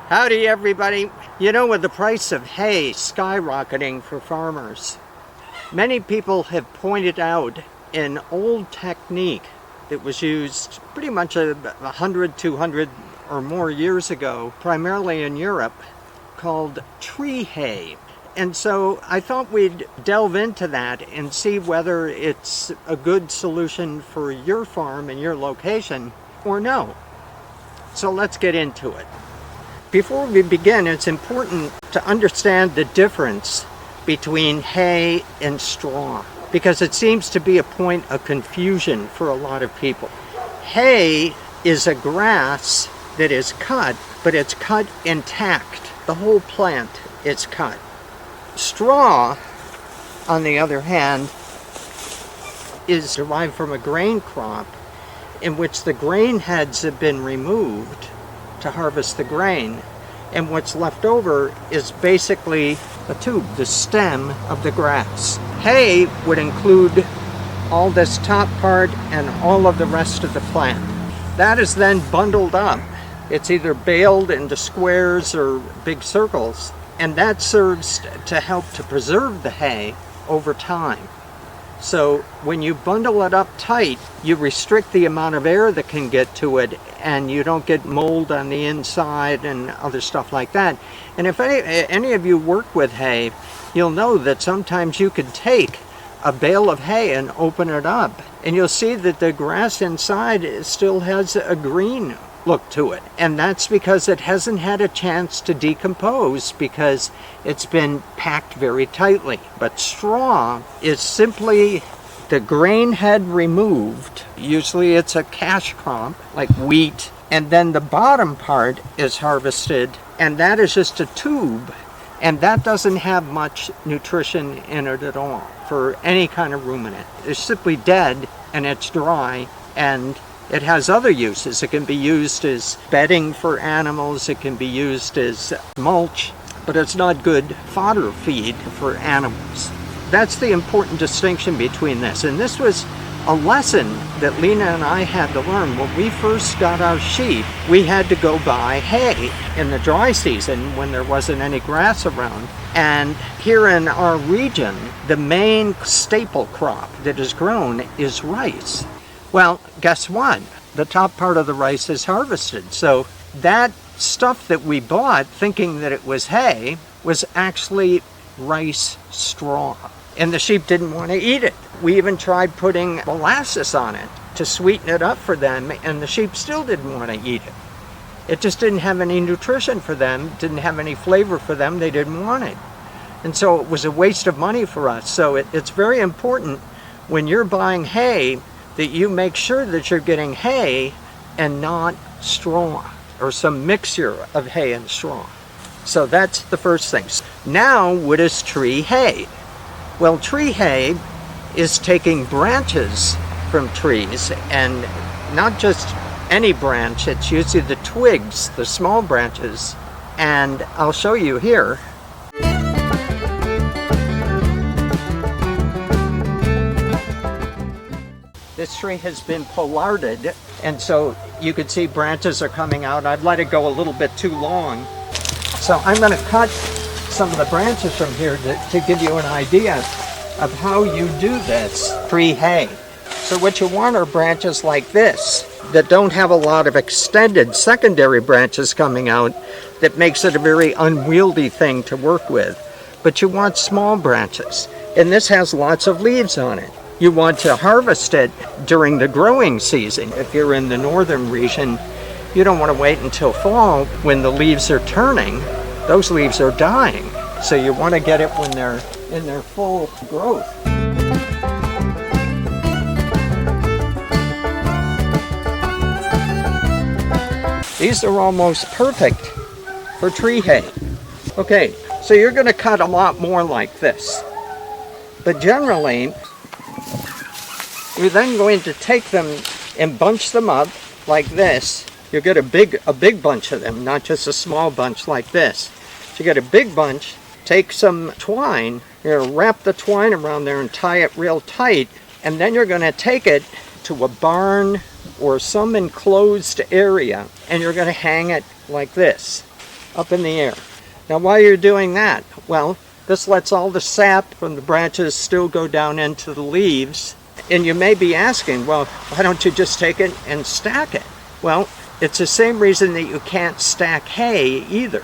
Howdy everybody. You know, with the price of hay skyrocketing for farmers, many people have pointed out an old technique that was used pretty much 100, 200 or more years ago, primarily in Europe, called tree hay. And so I thought we'd delve into that and see whether it's a good solution for your farm and your location or no. So let's get into it. Before we begin, it's important to understand the difference between hay and straw, because it seems to be a point of confusion for a lot of people. Hay is a grass that is cut, but it's cut intact. The whole plant is cut. Straw, on the other hand, is derived from a grain crop in which the grain heads have been removed to harvest the grain, and what's left over is basically a tube, the stem of the grass. Hay would include all this top part and all of the rest of the plant. That is then bundled up. It's either baled into squares or big circles, and that serves to help to preserve the hay over time. So when you bundle it up tight, you restrict the amount of air that can get to it, and you don't get mold on the inside and other stuff like that. And if any of you work with hay, you'll know that sometimes you could take a bale of hay and open it up, and you'll see that the grass inside still has a green look to it. And that's because it hasn't had a chance to decompose, because it's been packed very tightly. But straw is simply the grain head removed. Usually it's a cash crop like wheat, and then the bottom part is harvested, and that is just a tube, and that doesn't have much nutrition in it at all for any kind of ruminant. It's simply dead, and it's dry, and it has other uses. It can be used as bedding for animals, it can be used as mulch, but it's not good fodder feed for animals. That's the important distinction between this. And this was a lesson that Lena and I had to learn. When we first got our sheep, we had to go buy hay in the dry season when there wasn't any grass around. And here in our region, the main staple crop that is grown is rice. Well, guess what? The top part of the rice is harvested. So that stuff that we bought thinking that it was hay was actually rice straw. And the sheep didn't want to eat it. We even tried putting molasses on it to sweeten it up for them, and the sheep still didn't want to eat it. It just didn't have any nutrition for them, didn't have any flavor for them, they didn't want it. And so it was a waste of money for us. So it's very important when you're buying hay that you make sure that you're getting hay and not straw, or some mixture of hay and straw. So that's the first thing. Now, what is tree hay? Well, tree hay is taking branches from trees, and not just any branch, it's usually the twigs, the small branches, and I'll show you here. This tree has been pollarded, and so you can see branches are coming out. I've let it go a little bit too long. So I'm going to cut some of the branches from here to give you an idea of how you do this tree hay. So what you want are branches like this that don't have a lot of extended secondary branches coming out that makes it a very unwieldy thing to work with. But you want small branches, and this has lots of leaves on it. You want to harvest it during the growing season. If you're in the northern region, you don't want to wait until fall when the leaves are turning. Those leaves are dying. So you want to get it when they're in their full growth. These are almost perfect for tree hay. Okay, so you're going to cut a lot more like this. But generally, you're then going to take them and bunch them up like this. You'll get a big bunch of them, not just a small bunch like this. So you get a big bunch, take some twine, you're going to wrap the twine around there and tie it real tight, and then you're going to take it to a barn or some enclosed area, and you're going to hang it like this. up in the air. Now while you're doing that, well, this lets all the sap from the branches still go down into the leaves. And you may be asking, well, why don't you just take it and stack it? Well, it's the same reason that you can't stack hay either.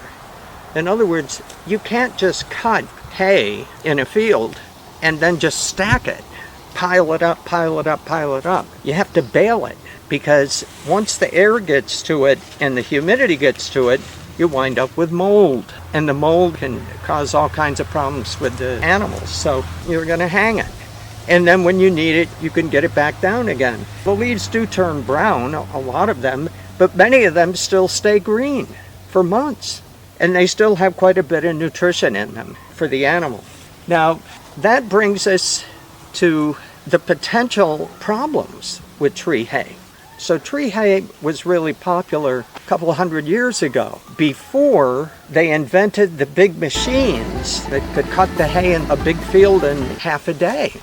In other words, you can't just cut hay in a field and then just stack it. Pile it up, pile it up, pile it up. You have to bale it, because once the air gets to it and the humidity gets to it, you wind up with mold. And the mold can cause all kinds of problems with the animals. So you're going to hang it. And then when you need it, you can get it back down again. The leaves do turn brown, a lot of them, but many of them still stay green for months. And they still have quite a bit of nutrition in them for the animal. Now, that brings us to the potential problems with tree hay. So tree hay was really popular a couple hundred years ago, before they invented the big machines that could cut the hay in a big field in half a day.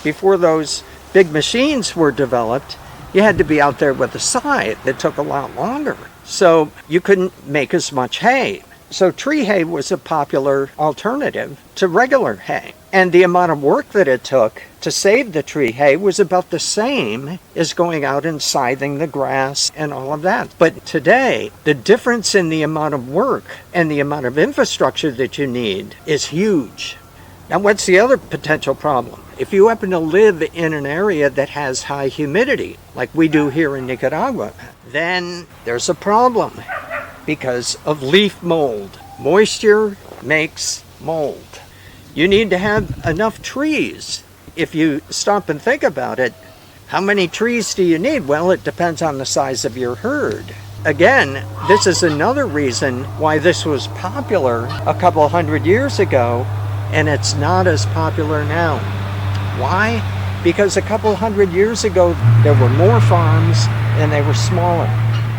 Before those big machines were developed, you had to be out there with a scythe. It took a lot longer. So you couldn't make as much hay. So tree hay was a popular alternative to regular hay. And the amount of work that it took to save the tree hay was about the same as going out and scything the grass and all of that. But today, the difference in the amount of work and the amount of infrastructure that you need is huge. Now, what's the other potential problem? If you happen to live in an area that has high humidity, like we do here in Nicaragua, then there's a problem because of leaf mold. Moisture makes mold. You need to have enough trees. If you stop and think about it, how many trees do you need? Well, it depends on the size of your herd. Again, this is another reason why this was popular a couple hundred years ago, and it's not as popular now. Why? Because a couple hundred years ago, there were more farms and they were smaller.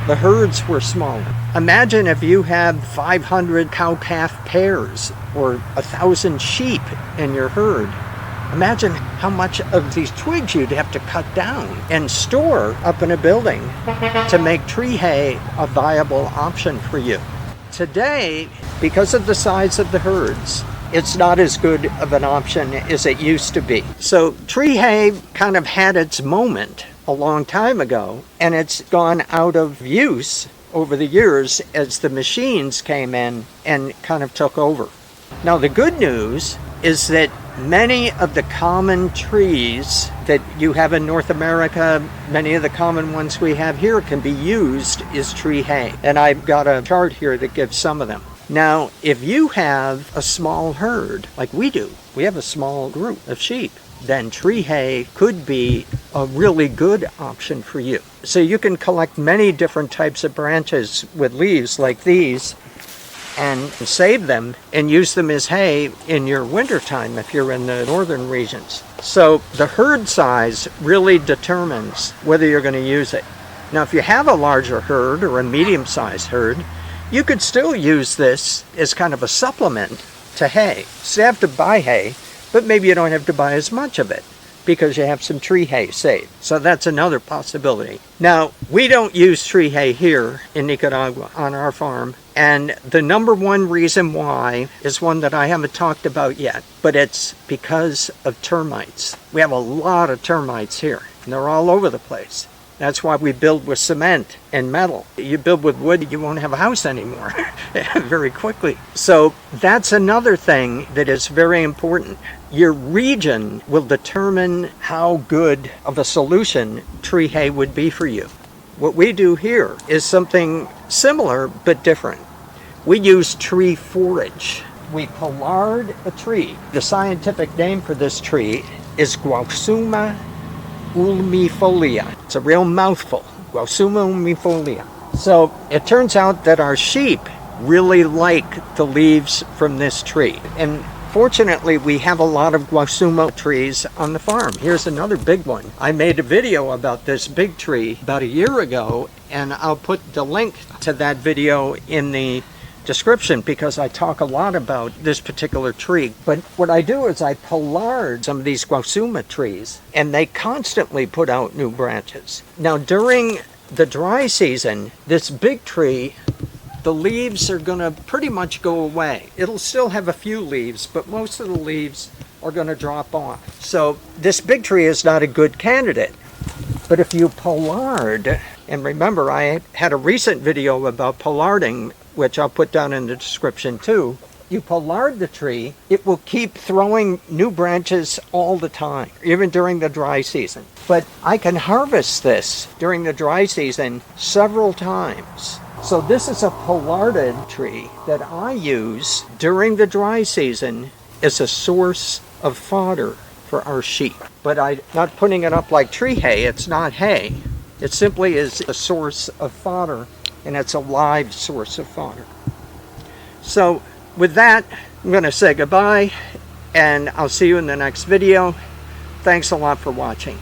The herds were smaller. Imagine if you had 500 cow-calf pairs or 1,000 sheep in your herd. Imagine how much of these twigs you'd have to cut down and store up in a building to make tree hay a viable option for you. Today, because of the size of the herds, it's not as good of an option as it used to be. So tree hay kind of had its moment a long time ago, and it's gone out of use over the years as the machines came in and kind of took over. Now the good news is that many of the common trees that you have in North America, many of the common ones we have here, can be used as tree hay. And I've got a chart here that gives some of them. Now, if you have a small herd, like we do, we have a small group of sheep, then tree hay could be a really good option for you. So you can collect many different types of branches with leaves like these and save them and use them as hay in your wintertime if you're in the northern regions. So the herd size really determines whether you're going to use it. Now, if you have a larger herd or a medium-sized herd, you could still use this as kind of a supplement to hay. So you have to buy hay, but maybe you don't have to buy as much of it because you have some tree hay saved. So that's another possibility. Now, we don't use tree hay here in Nicaragua on our farm. And the number one reason why is one that I haven't talked about yet, but it's because of termites. We have a lot of termites here, and they're all over the place. That's why we build with cement and metal. You build with wood, you won't have a house anymore very quickly. So that's another thing that is very important. Your region will determine how good of a solution tree hay would be for you. What we do here is something similar but different. We use tree forage. We pollard a tree. The scientific name for this tree is Guasuma ulmifolia. It's a real mouthful. Guasuma ulmifolia. So it turns out that our sheep really like the leaves from this tree. And fortunately, we have a lot of Guasuma trees on the farm. Here's another big one. I made a video about this big tree about a year ago, and I'll put the link to that video in the description because I talk a lot about this particular tree. But what I do is I pollard some of these Guasuma trees, and they constantly put out new branches. Now, during the dry season, this big tree the leaves are going to pretty much go away. It'll still have a few leaves, but most of the leaves are going to drop off. So this big tree is not a good candidate. But if you pollard, and remember I had a recent video about pollarding, which I'll put down in the description too. You pollard the tree, it will keep throwing new branches all the time, even during the dry season. But I can harvest this during the dry season several times. So this is a pollarded tree that I use during the dry season as a source of fodder for our sheep. But I'm not putting it up like tree hay. It's not hay. It simply is a source of fodder, and it's a live source of fodder. So with that, I'm going to say goodbye, and I'll see you in the next video. Thanks a lot for watching.